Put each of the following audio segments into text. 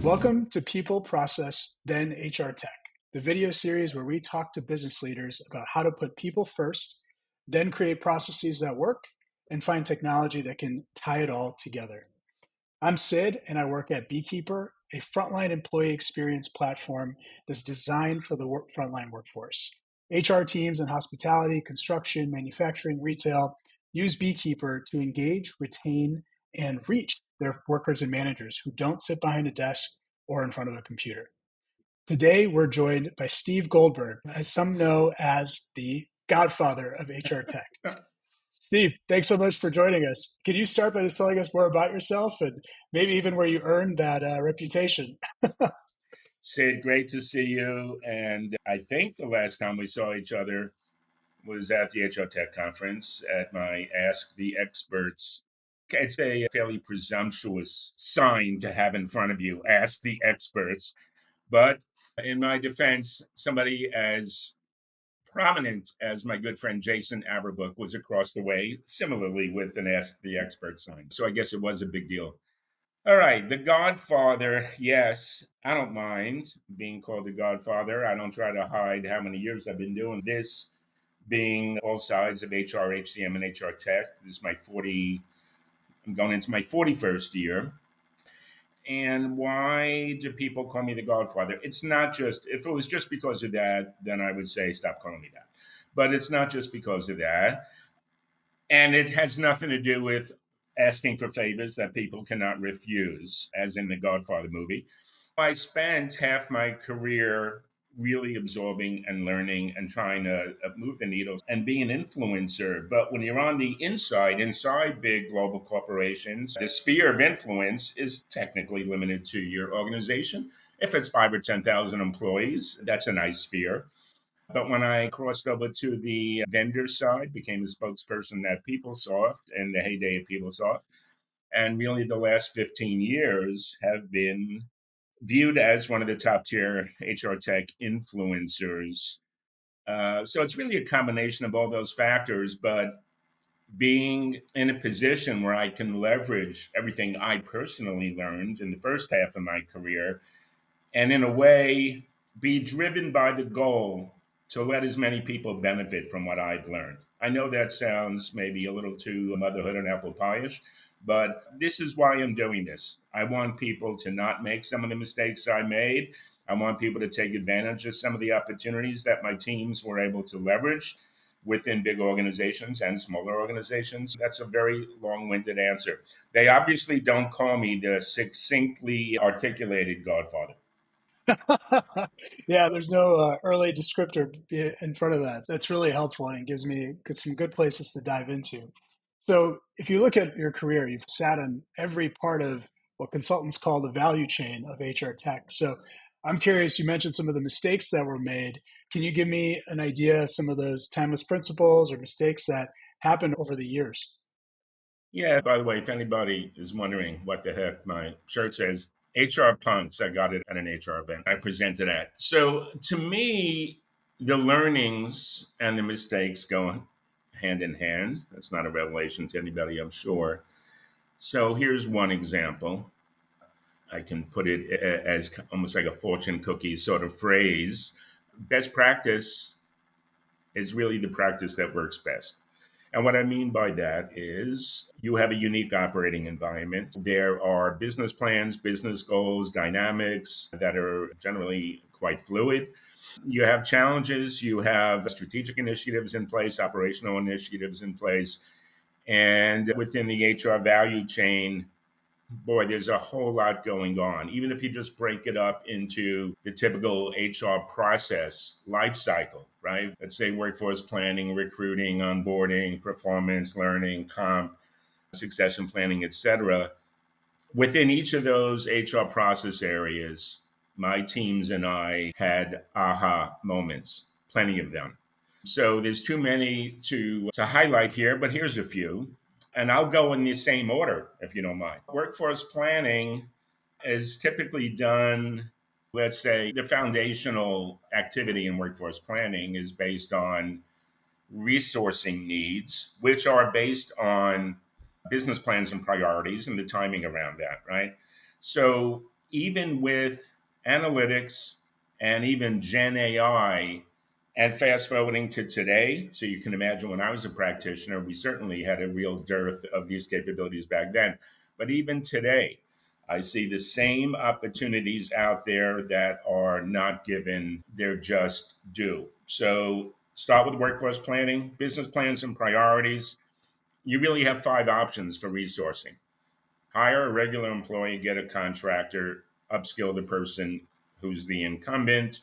Welcome to People, Process, then HR Tech, the video series where we talk to business leaders about how to put people first, then create processes that work, and find technology that can tie it all together. I'm Sid, and I work at Beekeeper, a frontline employee experience platform that's designed for the frontline workforce. HR teams in hospitality, construction, manufacturing, retail use Beekeeper to engage, retain, and reach their workers and managers who don't sit behind a desk or in front of a computer. Today, we're joined by Steve Goldberg, as some know as the Godfather of HR Tech. Steve, thanks so much for joining us. Can you start by just telling us more about yourself and maybe even where you earned that reputation? Sid, great to see you. And I think the last time we saw each other was at the HR Tech conference at my Ask the Experts. It's a fairly presumptuous sign to have in front of you, Ask the Experts. But in my defense, somebody as prominent as my good friend Jason Averbook was across the way, similarly with an Ask the Expert sign. So I guess it was a big deal. All right, The Godfather. Yes, I don't mind being called The Godfather. I don't try to hide how many years I've been doing this, being all sides of HR, HCM, and HR Tech. This is I'm going into my 41st year. And why do people call me The Godfather? It's not just, if it was just because of that, then I would say stop calling me that. But it's not just because of that. And it has nothing to do with asking for favors that people cannot refuse, as in the Godfather movie. I spent half my career really absorbing and learning and trying to move the needles and be an influencer. But when you're on the inside big global corporations, the sphere of influence is technically limited to your organization. If it's 5 or 10,000 employees, that's a nice sphere. But when I crossed over to the vendor side, became a spokesperson at PeopleSoft in the heyday of PeopleSoft, and really the last 15 years have been viewed as one of the top tier HR tech influencers. So it's really a combination of all those factors, but being in a position where I can leverage everything I personally learned in the first half of my career and in a way be driven by the goal to let as many people benefit from what I've learned. I know that sounds maybe a little too motherhood and apple pie-ish, but this is why I'm doing this. I want people to not make some of the mistakes I made. I want people to take advantage of some of the opportunities that my teams were able to leverage within big organizations and smaller organizations. That's a very long-winded answer. They obviously don't call me the succinctly articulated Godfather. Yeah, there's no early descriptor in front of that. That's really helpful and it gives me some good places to dive into. So, if you look at your career, you've sat on every part of what consultants call the value chain of HR tech. So, I'm curious, you mentioned some of the mistakes that were made. Can you give me an idea of some of those timeless principles or mistakes that happened over the years? Yeah, by the way, if anybody is wondering what the heck my shirt says, HR Punks, I got it at an HR event. I presented at. So to me, the learnings and the mistakes go hand in hand. That's not a revelation to anybody, I'm sure. So here's one example. I can put it as almost like a fortune cookie sort of phrase. Best practice is really the practice that works best. And what I mean by that is you have a unique operating environment. There are business plans, business goals, dynamics that are generally quite fluid. You have challenges, you have strategic initiatives in place, operational initiatives in place. And within the HR value chain, boy, there's a whole lot going on. Even if you just break it up into the typical HR process life cycle, right? Let's say workforce planning, recruiting, onboarding, performance, learning, comp, succession planning, etc. Within each of those HR process areas, my teams and I had aha moments, plenty of them. So there's too many to highlight here, but here's a few. And I'll go in the same order, if you don't mind. Workforce planning is typically done, let's say, the foundational activity in workforce planning is based on resourcing needs, which are based on business plans and priorities and the timing around that, right? So even with analytics and even Gen AI, and fast forwarding to today, so you can imagine when I was a practitioner, we certainly had a real dearth of these capabilities back then. But even today, I see the same opportunities out there that are not given their just due. So start with workforce planning, business plans and priorities. You really have five options for resourcing: hire a regular employee, get a contractor, upskill the person who's the incumbent,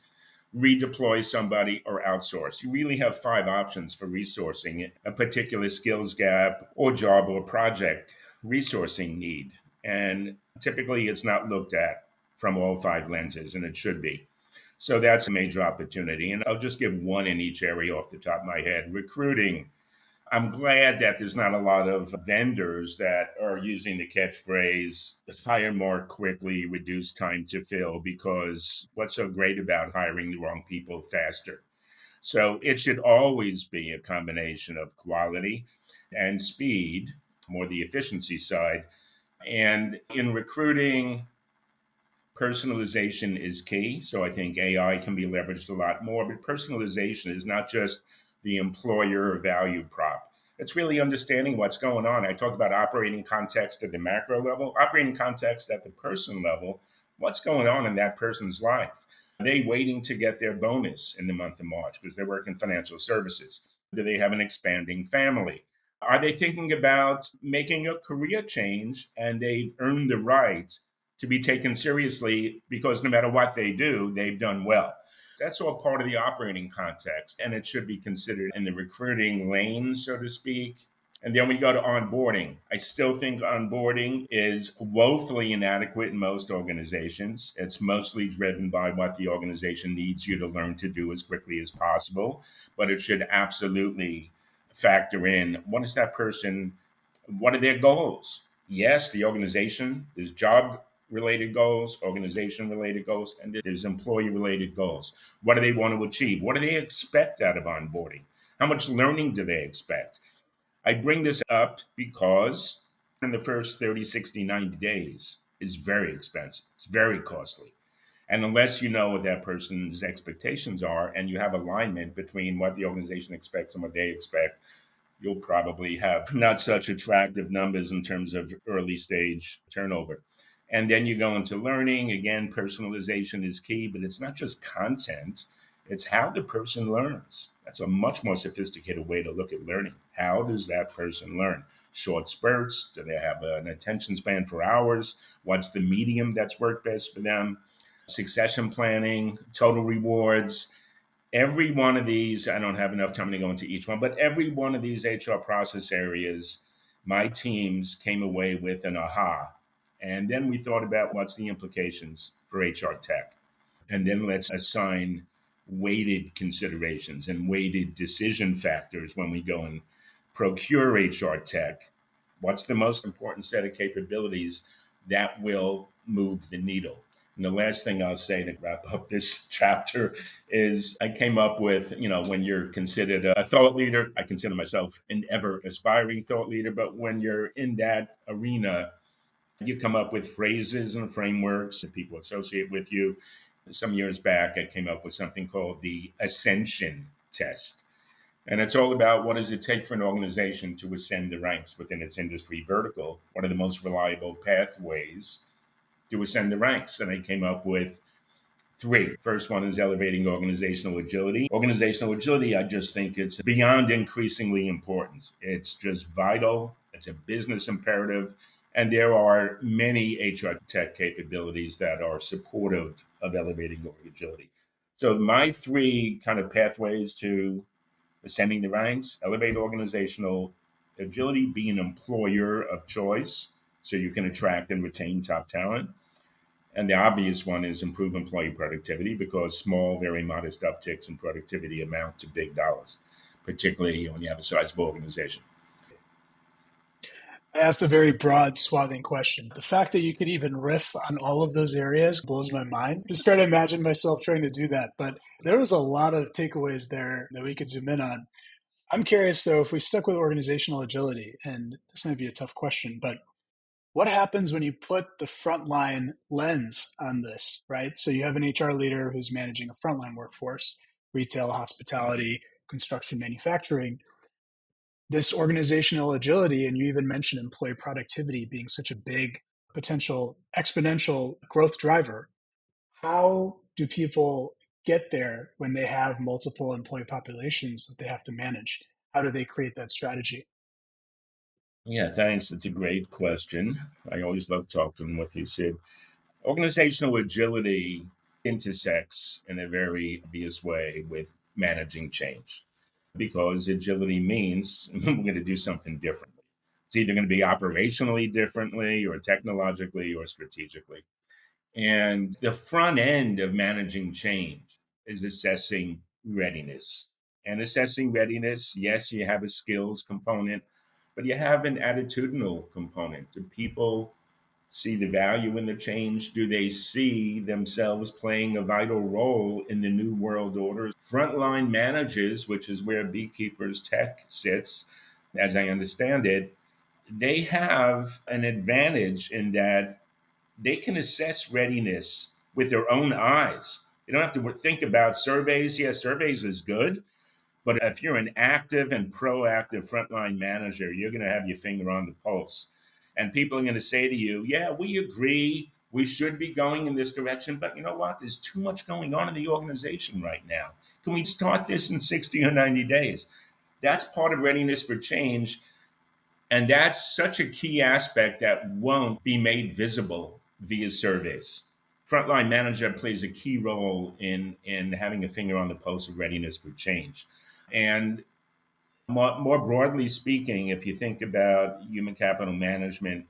redeploy somebody, or outsource. You really have five options for resourcing a particular skills gap or job or project resourcing need. And typically it's not looked at from all five lenses, and it should be. So that's a major opportunity. And I'll just give one in each area off the top of my head. Recruiting. I'm glad that there's not a lot of vendors that are using the catchphrase hire more quickly, reduce time to fill, because what's so great about hiring the wrong people faster? So it should always be a combination of quality and speed, more the efficiency side. And in recruiting, personalization is key. So I think AI can be leveraged a lot more, but personalization is not just the employer value prop. It's really understanding what's going on. I talked about operating context at the macro level, operating context at the person level. What's going on in that person's life? Are they waiting to get their bonus in the month of March because they work in financial services? Do they have an expanding family? Are they thinking about making a career change and they've earned the right to be taken seriously because no matter what they do, they've done well? That's all part of the operating context, and it should be considered in the recruiting lane, so to speak. And then we go to onboarding. I still think onboarding is woefully inadequate in most organizations. It's mostly driven by what the organization needs you to learn to do as quickly as possible, but it should absolutely factor in what is that person, what are their goals? Yes, the organization, there's job related goals, organization related goals, and there's employee related goals. What do they want to achieve? What do they expect out of onboarding? How much learning do they expect? I bring this up because in the first 30, 60, 90 days is very expensive. It's very costly. And unless you know what that person's expectations are and you have alignment between what the organization expects and what they expect, you'll probably have not such attractive numbers in terms of early stage turnover. And then you go into learning. Again, personalization is key, but it's not just content, it's how the person learns. That's a much more sophisticated way to look at learning. How does that person learn? Short spurts? Do they have an attention span for hours? What's the medium that's worked best for them? Succession planning, total rewards. Every one of these, I don't have enough time to go into each one, but every one of these HR process areas, my teams came away with an aha. And then we thought about what's the implications for HR tech. And then let's assign weighted considerations and weighted decision factors when we go and procure HR tech. What's the most important set of capabilities that will move the needle? And the last thing I'll say to wrap up this chapter is I came up with, when you're considered a thought leader, I consider myself an ever aspiring thought leader, but when you're in that arena, you come up with phrases and frameworks that people associate with you. Some years back, I came up with something called the Ascension Test. And it's all about what does it take for an organization to ascend the ranks within its industry vertical? What are the most reliable pathways to ascend the ranks? And I came up with three. First one is elevating organizational agility. Organizational agility, I just think it's beyond increasingly important. It's just vital. It's a business imperative. And there are many HR tech capabilities that are supportive of elevating agility. So my three kind of pathways to ascending the ranks: elevate organizational agility, be an employer of choice so you can attract and retain top talent. And the obvious one is improve employee productivity, because small, very modest upticks in productivity amount to big dollars, particularly when you have a sizable organization. I asked a very broad, swathing question. The fact that you could even riff on all of those areas blows my mind. Just try to imagine myself trying to do that. But there was a lot of takeaways there that we could zoom in on. I'm curious though, if we stuck with organizational agility, and this might be a tough question, but what happens when you put the frontline lens on this, right? So you have an HR leader who's managing a frontline workforce, retail, hospitality, construction, manufacturing. This organizational agility, and you even mentioned employee productivity being such a big potential exponential growth driver. How do people get there when they have multiple employee populations that they have to manage? How do they create that strategy? Yeah, thanks. It's a great question. I always love talking with you, Sid. Organizational agility intersects in a very obvious way with managing change because agility means we're going to do something differently. It's either going to be operationally differently or technologically or strategically. And the front end of managing change is assessing readiness. And assessing readiness, yes, you have a skills component, but you have an attitudinal component. Do people see the value in the change? Do they see themselves playing a vital role in the new world order? Frontline managers, which is where Beekeeper's tech sits, as I understand it, they have an advantage in that they can assess readiness with their own eyes. You don't have to think about surveys. Yes, surveys is good, but if you're an active and proactive frontline manager, you're going to have your finger on the pulse. And people are going to say to you, yeah, we agree. We should be going in this direction. But you know what? There's too much going on in the organization right now. Can we start this in 60 or 90 days? That's part of readiness for change. And that's such a key aspect that won't be made visible via surveys. Frontline manager plays a key role in having a finger on the pulse of readiness for change. And more broadly speaking, if you think about human capital management,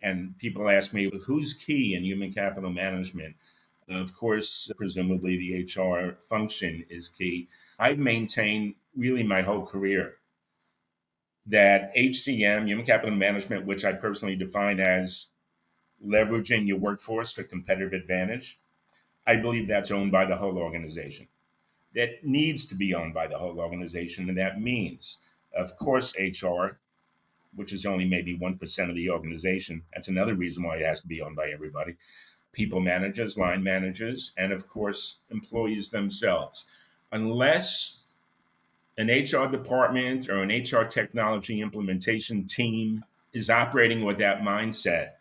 and people ask me, who's key in human capital management? Of course, presumably the HR function is key. I've maintained really my whole career that HCM, human capital management, which I personally define as leveraging your workforce for competitive advantage, I believe that's owned by the whole organization. That needs to be owned by the whole organization. And that means, of course, HR, which is only maybe 1% of the organization. That's another reason why it has to be owned by everybody. People managers, line managers, and of course, employees themselves. Unless an HR department or an HR technology implementation team is operating with that mindset,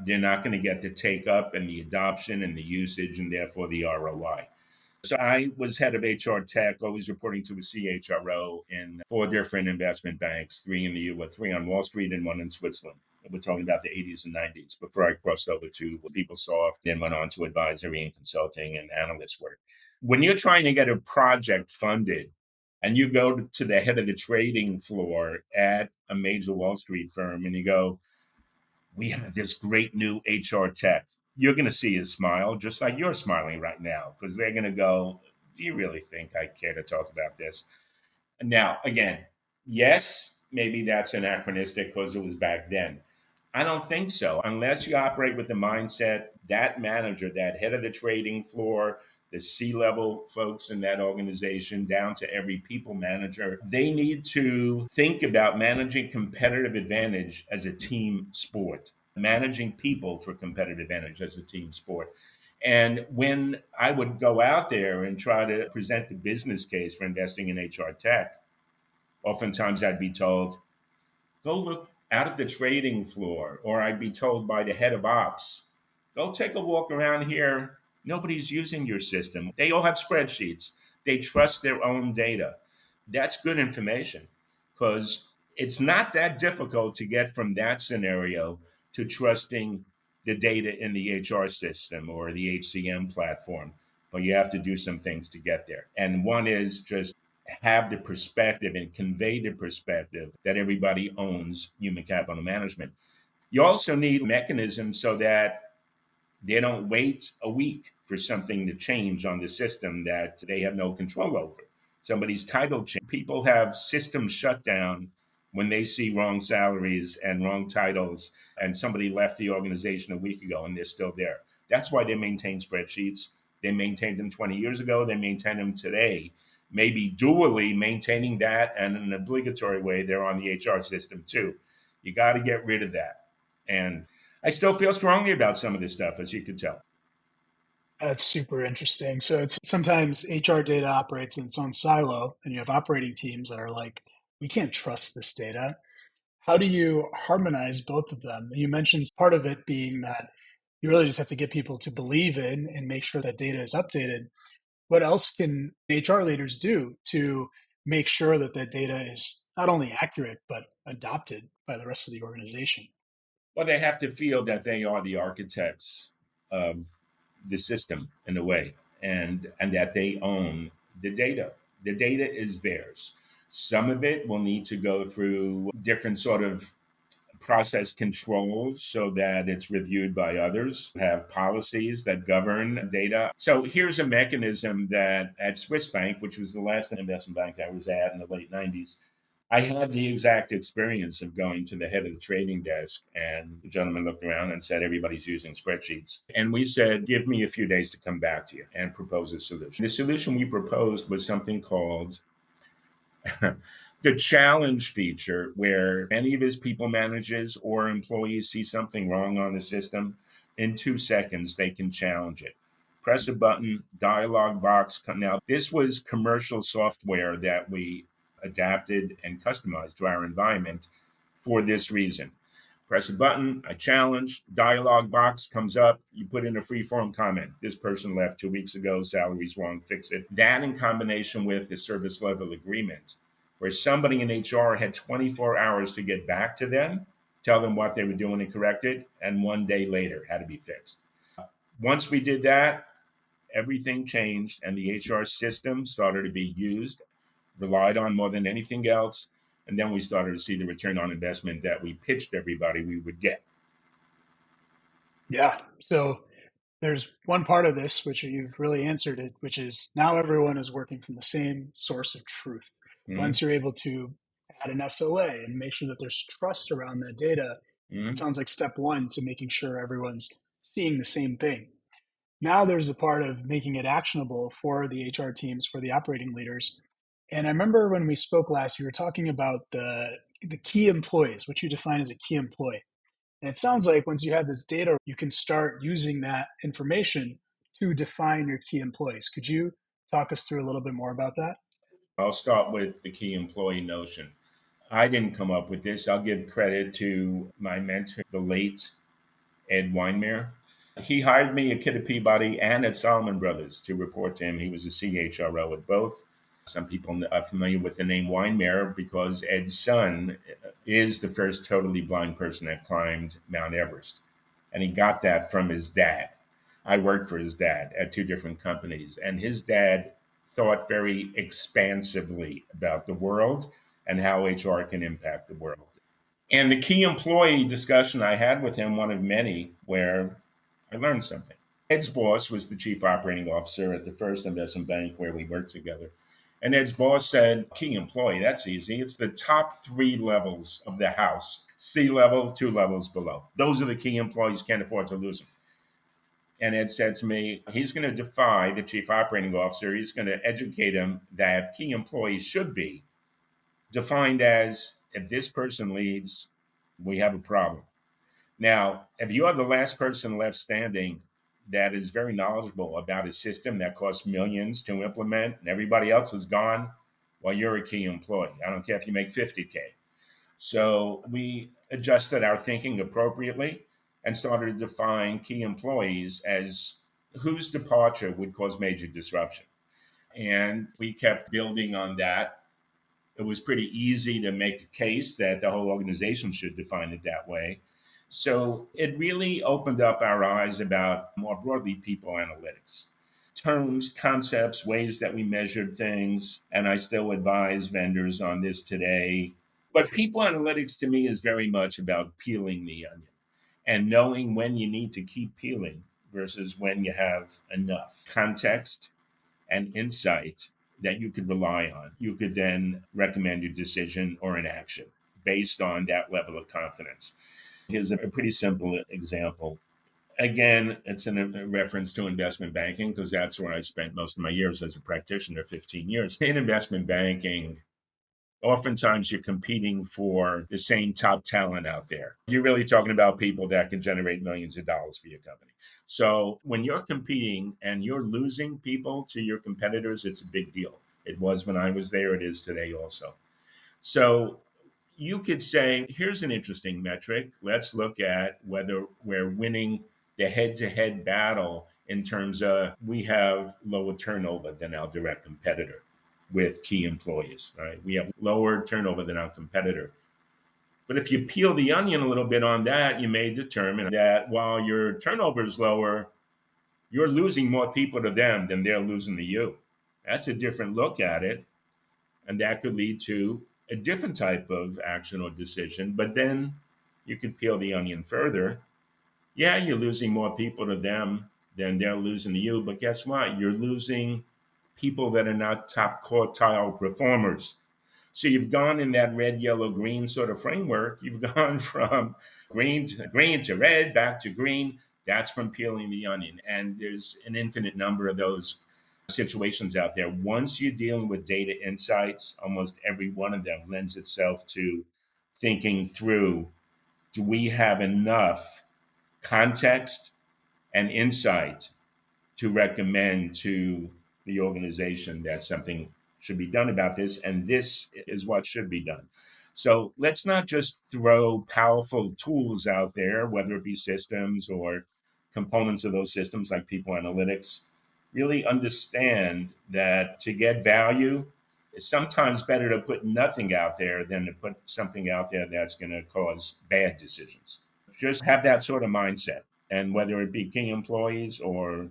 they're not going to get the take up and the adoption and the usage and therefore the ROI. So I was head of HR tech, always reporting to a CHRO in four different investment banks, three in the U.S., three on Wall Street and one in Switzerland. We're talking about the 80s and 90s before I crossed over to PeopleSoft, then went on to advisory and consulting and analyst work. When you're trying to get a project funded and you go to the head of the trading floor at a major Wall Street firm and you go, we have this great new HR tech, you're going to see a smile just like you're smiling right now because they're going to go, do you really think I care to talk about this? Now, again, yes, maybe that's anachronistic because it was back then. I don't think so. Unless you operate with the mindset that manager, that head of the trading floor, the C-level folks in that organization, down to every people manager, they need to think about managing competitive advantage as a team sport, managing people for competitive advantage as a team sport. And when I would go out there and try to present the business case for investing in HR tech, oftentimes I'd be told, go look out at the trading floor, or I'd be told by the head of ops, go take a walk around here. Nobody's using your system. They all have spreadsheets. They trust their own data. That's good information because it's not that difficult to get from that scenario to trusting the data in the HR system or the HCM platform. But you have to do some things to get there. And one is just have the perspective and convey the perspective that everybody owns human capital management. You also need mechanisms so that they don't wait a week for something to change on the system that they have no control over. Somebody's title change. People have system shutdown when they see wrong salaries and wrong titles, and somebody left the organization a week ago and they're still there. That's why they maintain spreadsheets. They maintained them 20 years ago. They maintain them today maybe dually maintaining that, and in an obligatory way, they're on the HR system too. You got to get rid of that. And I still feel strongly about some of this stuff, as you can tell. That's super interesting. So it's sometimes HR data operates in its own silo, and you have operating teams that are like, we can't trust this data. How do you harmonize both of them? You mentioned part of it being that you really just have to get people to believe in and make sure that data is updated. What else can HR leaders do to make sure that that data is not only accurate, but adopted by the rest of the organization? Well, they have to feel that they are the architects of the system in a way, and that they own the data. The data is theirs. Some of it will need to go through different sort of process controls so that it's reviewed by others, have policies that govern data. So here's a mechanism that at Swiss Bank, which was the last investment bank I was at in the late 90s, I had the exact experience of going to the head of the trading desk, and the gentleman looked around and said, everybody's using spreadsheets. And we said, give me a few days to come back to you and propose a solution. The solution we proposed was something called the challenge feature, where any of his people managers or employees see something wrong on the system, in 2 seconds they can challenge it. Press a button, dialog box. Now, this was commercial software that we adapted and customized to our environment for this reason. Press a button, I challenge, dialog box comes up, you put in a free form comment. This person left 2 weeks ago, salary's wrong, fix it. That in combination with the service level agreement, where somebody in HR had 24 hours to get back to them, tell them what they were doing and correct it, and 1 day later had to be fixed. Once we did that, everything changed, and the HR system started to be used, relied on more than anything else. And then we started to see the return on investment that we pitched everybody we would get. Yeah. So there's one part of this, which you've really answered it, which is now everyone is working from the same source of truth. Mm-hmm. Once you're able to add an SOA and make sure that there's trust around that data, it Mm-hmm. sounds like step one to making sure everyone's seeing the same thing. Now there's a part of making it actionable for the HR teams, for the operating leaders. And I remember when we spoke last, you were talking about the key employees, which you define as a key employee. And it sounds like once you have this data, you can start using that information to define your key employees. Could you talk us through a little bit more about that? I'll start with the key employee notion. I didn't come up with this. I'll give credit to my mentor, the late Ed Weinmeier. He hired me at Kidder Peabody and at Solomon Brothers to report to him. He was a CHRO at both. Some people are familiar with the name Weinmeier because Ed's son is the first totally blind person that climbed Mount Everest. And he got that from his dad. I worked for his dad at two different companies, and his dad thought very expansively about the world and how HR can impact the world. And the key employee discussion I had with him, one of many, where I learned something. Ed's boss was the chief operating officer at the first investment bank where we worked together. And Ed's boss said, key employee, that's easy. It's the top 3 levels of the house, C level, 2 levels below. Those are the key employees, can't afford to lose them. And Ed said to me, he's going to defy the chief operating officer. He's going to educate him that key employees should be defined as, if this person leaves, we have a problem. Now, if you are the last person left standing that is very knowledgeable about a system that costs millions to implement and everybody else is gone, well, you're a key employee. I don't care if you make 50K. So we adjusted our thinking appropriately and started to define key employees as whose departure would cause major disruption. And we kept building on that. It was pretty easy to make a case that the whole organization should define it that way. So it really opened up our eyes about more broadly people analytics. Terms, concepts, ways that we measured things, and I still advise vendors on this today. But people analytics to me is very much about peeling the onion and knowing when you need to keep peeling versus when you have enough context and insight that you could rely on. You could then recommend your decision or an action based on that level of confidence. Here's a pretty simple example. Again, it's a reference to investment banking because that's where I spent most of my years as a practitioner, 15 years. In investment banking, oftentimes you're competing for the same top talent out there. You're really talking about people that can generate millions of dollars for your company. So when you're competing and you're losing people to your competitors, it's a big deal. It was when I was there, it is today also. So you could say, here's an interesting metric. Let's look at whether we're winning the head to head battle in terms of we have lower turnover than our direct competitor with key employees, right? We have lower turnover than our competitor. But if you peel the onion a little bit on that, you may determine that while your turnover is lower, you're losing more people to them than they're losing to you. That's a different look at it. And that could lead to a different type of action or decision. But then you could peel the onion further. Yeah, you're losing more people to them than they're losing to you. But guess what? You're losing people that are not top quartile performers. So you've gone in that red, yellow, green sort of framework. You've gone from green to red, back to green. That's from peeling the onion. And there's an infinite number of those situations out there. Once you're dealing with data insights, almost every one of them lends itself to thinking through, do we have enough context and insight to recommend to the organization that something should be done about this, and this is what should be done. So let's not just throw powerful tools out there, whether it be systems or components of those systems like people analytics. Really understand that to get value, it's sometimes better to put nothing out there than to put something out there that's going to cause bad decisions. Just have that sort of mindset. And whether it be key employees or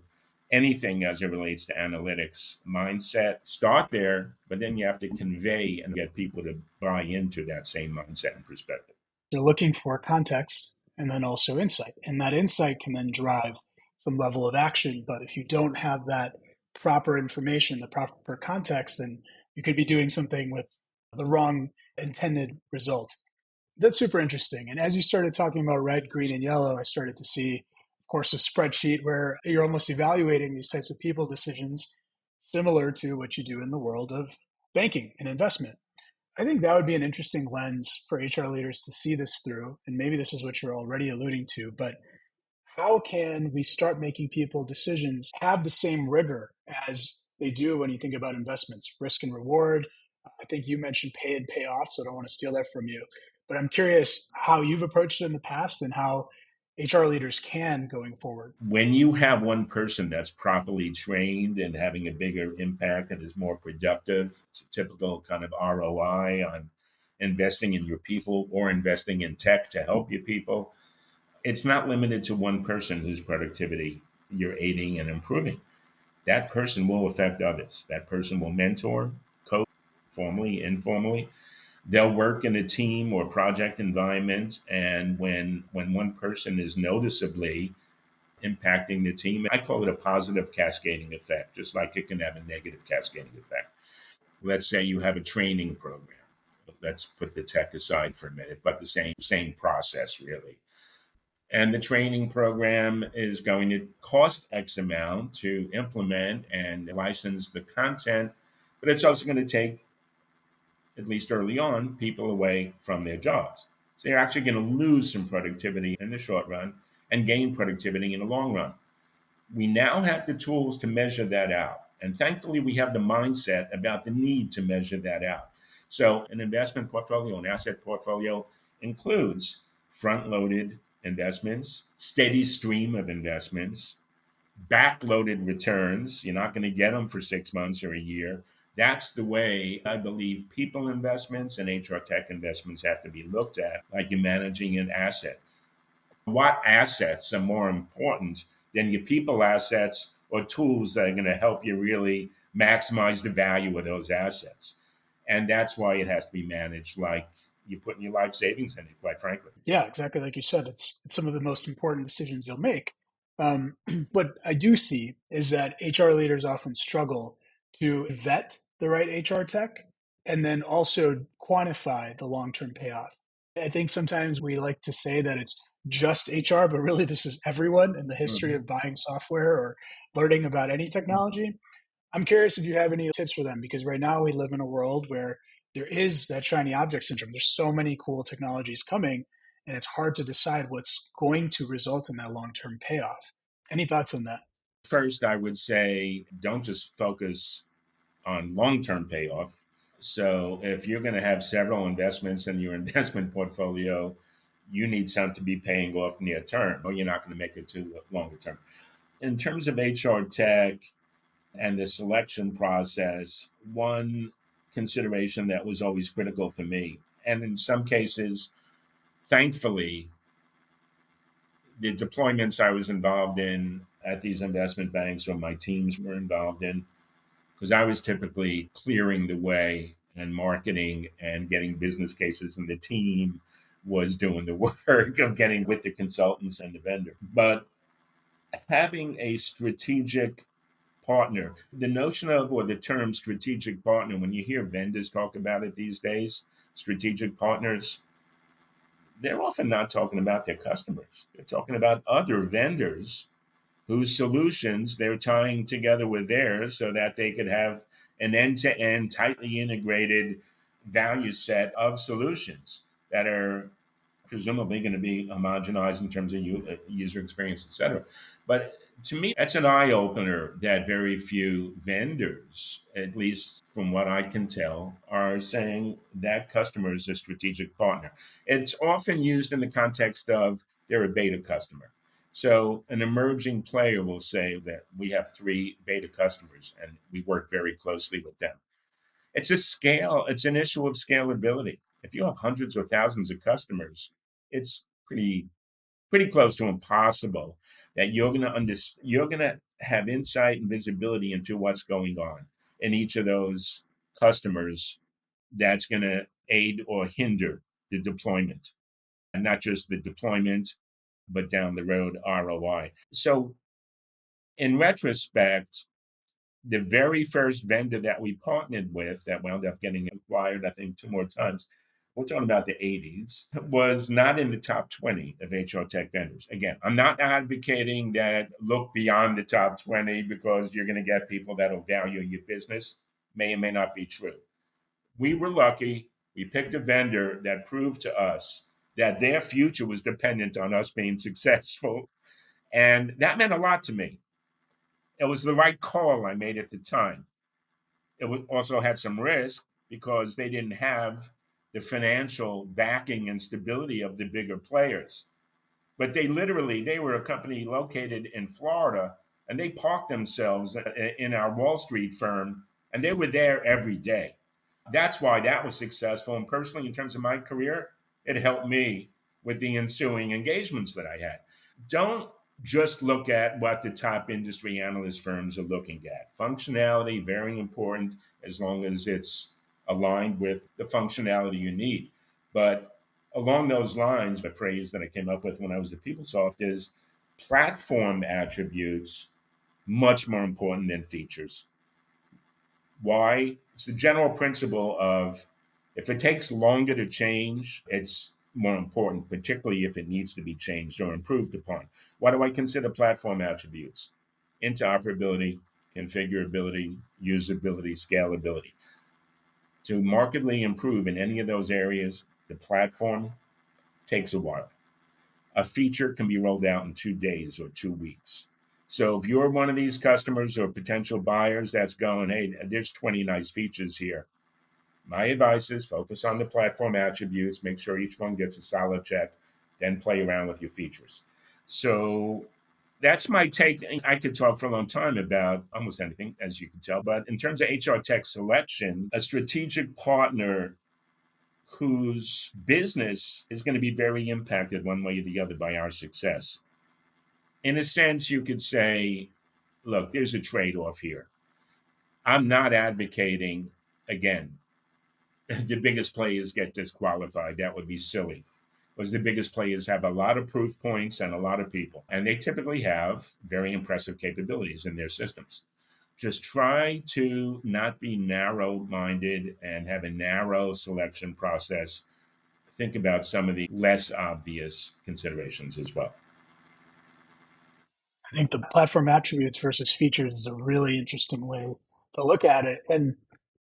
anything as it relates to analytics mindset, start there, but then you have to convey and get people to buy into that same mindset and perspective. They're looking for context and then also insight. And that insight can then drive some level of action. But if you don't have that proper information, the proper context, then you could be doing something with the wrong intended result. That's super interesting. And as you started talking about red, green, and yellow, I started to see, of course, a spreadsheet where you're almost evaluating these types of people decisions similar to what you do in the world of banking and investment. I think that would be an interesting lens for HR leaders to see this through. And maybe this is what you're already alluding to, but how can we start making people decisions have the same rigor as they do when you think about investments, risk and reward? I think you mentioned pay and pay off, so I don't want to steal that from you. But I'm curious how you've approached it in the past and how HR leaders can going forward. When you have one person that's properly trained and having a bigger impact and is more productive, it's a typical kind of ROI on investing in your people or investing in tech to help your people. It's not limited to one person whose productivity you're aiding and improving. That person will affect others. That person will mentor, coach, formally, informally. They'll work in a team or project environment. And when one person is noticeably impacting the team, I call it a positive cascading effect, just like it can have a negative cascading effect. Let's say you have a training program. Let's put the tech aside for a minute, but the same process really. And the training program is going to cost X amount to implement and license the content, but it's also going to take, at least early on, people away from their jobs. So you're actually going to lose some productivity in the short run and gain productivity in the long run. We now have the tools to measure that out. And thankfully, we have the mindset about the need to measure that out. So, an investment portfolio, an asset portfolio includes front loaded investments, steady stream of investments, backloaded returns. You're not going to get them for 6 months or a year. That's the way I believe people investments and HR tech investments have to be looked at, like you're managing an asset. What assets are more important than your people assets or tools that are going to help you really maximize the value of those assets? And that's why it has to be managed like you put in your life savings in it, quite frankly. Yeah, exactly like you said, it's some of the most important decisions you'll make. What I do see is that HR leaders often struggle to vet the right HR tech and then also quantify the long term payoff. I think sometimes we like to say that it's just HR, but really this is everyone in the history Mm-hmm. of buying software or learning about any technology. I'm curious if you have any tips for them, because right now we live in a world where there is that shiny object syndrome. There's so many cool technologies coming, and it's hard to decide what's going to result in that long term payoff. Any thoughts on that? First, I would say don't just focus on long term payoff. So, if you're going to have several investments in your investment portfolio, you need some to be paying off near term, or you're not going to make it to longer term. In terms of HR tech and the selection process, one consideration that was always critical for me, and in some cases, thankfully, the deployments I was involved in at these investment banks or my teams were involved in, because I was typically clearing the way and marketing and getting business cases, and the team was doing the work of getting with the consultants and the vendor. But having a strategic partner, the notion of or the term strategic partner, when you hear vendors talk about it these days, strategic partners, they're often not talking about their customers. They're talking about other vendors whose solutions they're tying together with theirs so that they could have an end to end, tightly integrated value set of solutions that are presumably going to be homogenized in terms of user experience, et cetera. But to me, that's an eye opener that very few vendors, at least from what I can tell, are saying that customer is a strategic partner. It's often used in the context of they're a beta customer. So an emerging player will say that we have 3 beta customers and we work very closely with them. It's a scale, it's an issue of scalability. If you have hundreds or thousands of customers, it's pretty close to impossible that you're going to have insight and visibility into what's going on in each of those customers that's going to aid or hinder the deployment, and not just the deployment but down the road ROI. So in retrospect, the very first vendor that we partnered with that wound up getting acquired, I think, 2 more times, we're talking about the 80s, was not in the top 20 of HR tech vendors. Again, I'm not advocating that look beyond the top 20 because you're going to get people that will value your business. May or may not be true. We were lucky. We picked a vendor that proved to us that their future was dependent on us being successful. And that meant a lot to me. It was the right call I made at the time. It also had some risk because they didn't have the financial backing and stability of the bigger players. But they were a company located in Florida, and they parked themselves in our Wall Street firm, and they were there every day. That's why that was successful. And personally, in terms of my career, it helped me with the ensuing engagements that I had. Don't just look at what the top industry analyst firms are looking at. Functionality, very important as long as it's aligned with the functionality you need. But along those lines, a phrase that I came up with when I was at PeopleSoft is platform attributes much more important than features. Why? It's the general principle of if it takes longer to change, it's more important, particularly if it needs to be changed or improved upon. What do I consider platform attributes? Interoperability, configurability, usability, scalability. To markedly improve in any of those areas, the platform takes a while. A feature can be rolled out in 2 days or 2 weeks. So if you're one of these customers or potential buyers that's going, hey, there's 20 nice features here. My advice is focus on the platform attributes, make sure each one gets a solid check, then play around with your features. So that's my take. I could talk for a long time about almost anything, as you can tell. But in terms of HR tech selection, a strategic partner whose business is going to be very impacted one way or the other by our success. In a sense, you could say, look, there's a trade off here. I'm not advocating, again, the biggest players get disqualified. That would be silly because the biggest players have a lot of proof points and a lot of people, and they typically have very impressive capabilities in their systems. Just try to not be narrow minded and have a narrow selection process. think about some of the less obvious considerations as well. I think the platform attributes versus features is a really interesting way to look at it. And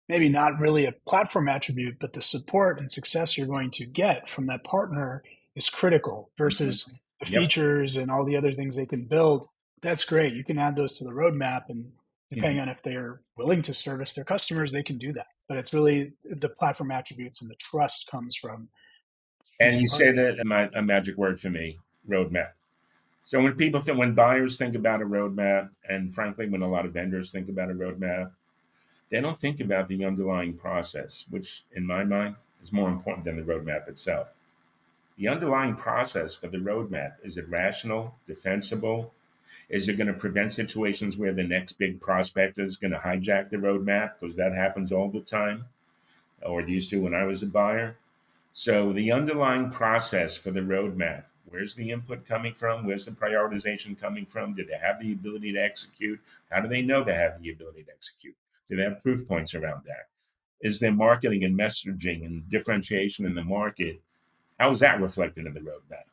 maybe not really a platform attribute, but the support and success you're going to get from that partner is critical Mhm. versus the Yep. features and all the other things they can build. That's great. You can add those to the roadmap, and depending Mhm. on if they're willing to service their customers, they can do that. But it's really the platform attributes and the trust comes from And you strategic say partner. that a magic word for me, roadmap. So when buyers think about a roadmap, and frankly, when a lot of vendors think about a roadmap, they don't think about the underlying process, which in my mind is more important than the roadmap itself. The underlying process for the roadmap, is it rational, defensible? Is it going to prevent situations where the next big prospect is going to hijack the roadmap? Because that happens all the time, or it used to when I was a buyer. So the underlying process for the roadmap, where's the input coming from? Where's the prioritization coming from? Do they have the ability to execute? How do they know they have the ability to execute? Do they have proof points around that? Is their marketing and messaging and differentiation in the market, how is that reflected in the roadmap?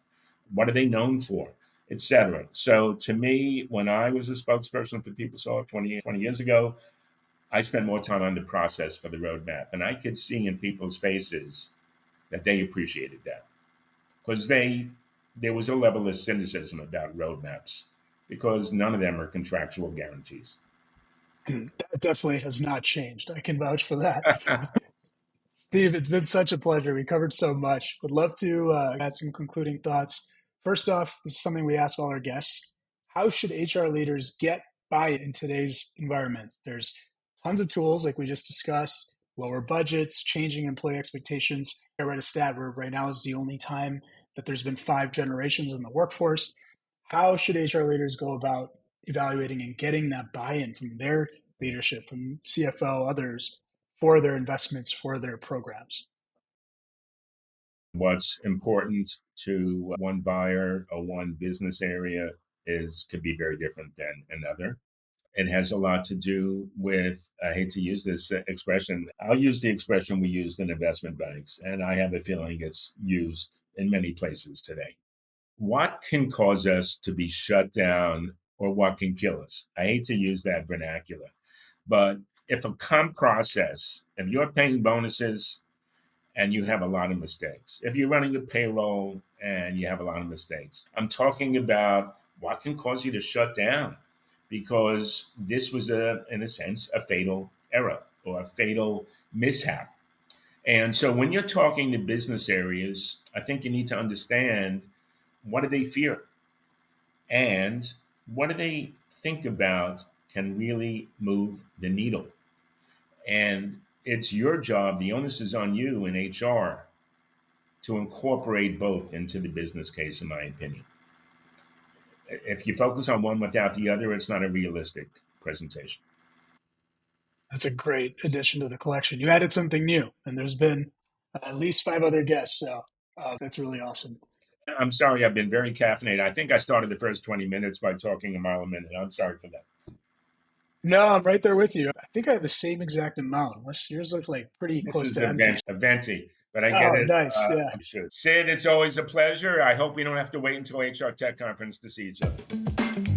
What are they known for? Etc. So to me, when I was a spokesperson for PeopleSoft 20 years ago, I spent more time on the process for the roadmap. And I could see in people's faces that they appreciated that because there was a level of cynicism about roadmaps because none of them are contractual guarantees. And that definitely has not changed. I can vouch for that. Steve, it's been such a pleasure. We covered so much. Would love to add some concluding thoughts. First off, this is something we ask all our guests. How should HR leaders get buy-in in today's environment? There's tons of tools like we just discussed, lower budgets, changing employee expectations. I read a stat where right now is the only time that there's been 5 generations in the workforce. How should HR leaders go about evaluating and getting that buy-in from their leadership, from CFO, others, for their investments, for their programs? What's important to one buyer or one business area is could be very different than another. It has a lot to do with, I hate to use this expression, I'll use the expression we used in investment banks, and I have a feeling it's used in many places today. What can cause us to be shut down or what can kill us? I hate to use that vernacular, but if a comp process, if you're paying bonuses and you have a lot of mistakes, if you're running a payroll and you have a lot of mistakes, I'm talking about what can cause you to shut down because this was in a sense, a fatal error or a fatal mishap. And so when you're talking to business areas, I think you need to understand what do they fear and what do they think about can really move the needle. And it's your job, the onus is on you in HR to incorporate both into the business case, in my opinion. If you focus on one without the other, it's not a realistic presentation. That's a great addition to the collection. You added something new, and there's been at least 5 other guests, so that's really awesome. I'm sorry, I've been very caffeinated. I think I started the first 20 minutes by talking a mile a minute. I'm sorry for that. No, I'm right there with you. I think I have the same exact amount, unless yours looks like pretty This close is to empty. a venti, but I get Oh, it. nice. Yeah. I'm sure. Sid, it's always a pleasure. I hope we don't have to wait until HR Tech Conference to see each other.